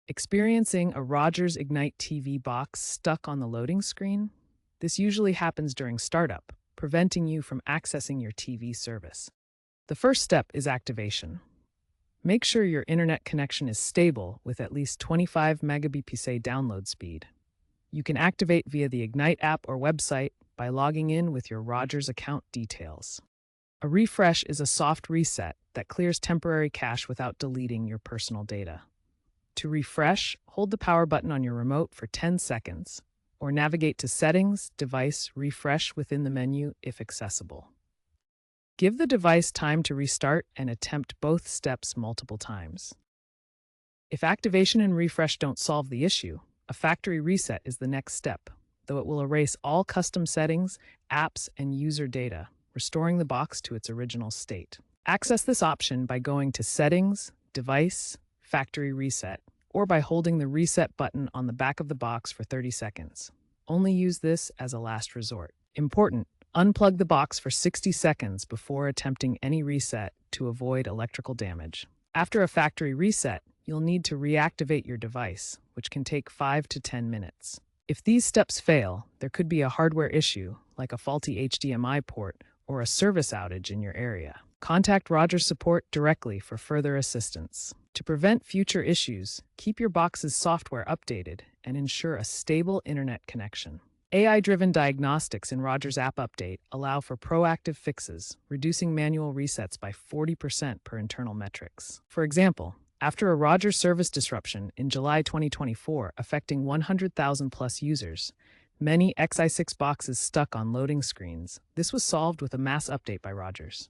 Experiencing a Rogers Ignite TV box stuck on the loading screen? This usually happens during startup, preventing you from accessing your TV service. The first step is activation. Make sure your internet connection is stable with at least 25 Mbps download speed. You can activate via the Ignite app or website by logging in with your Rogers account details. A refresh is a soft reset that clears temporary cache without deleting your personal data. To refresh, hold the power button on your remote for 10 seconds, or navigate to Settings, Device, Refresh within the menu if accessible. Give the device time to restart and attempt both steps multiple times. If activation and refresh don't solve the issue, a factory reset is the next step, though it will erase all custom settings, apps, and user data, restoring the box to its original state. Access this option by going to Settings, Device, Factory Reset, or by holding the Reset button on the back of the box for 30 seconds. Only use this as a last resort. Important: unplug the box for 60 seconds before attempting any reset to avoid electrical damage. After a factory reset, you'll need to reactivate your device, which can take 5 to 10 minutes. If these steps fail, there could be a hardware issue, like a faulty HDMI port or a service outage in your area. Contact Rogers support directly for further assistance. To prevent future issues, keep your box's software updated and ensure a stable internet connection. AI-driven diagnostics in Rogers App Update allow for proactive fixes, reducing manual resets by 40% per internal metrics. For example, after a Rogers service disruption in July 2024 affecting 100,000 plus users, many Xi6 boxes stuck on loading screens, this was solved with a mass update by Rogers.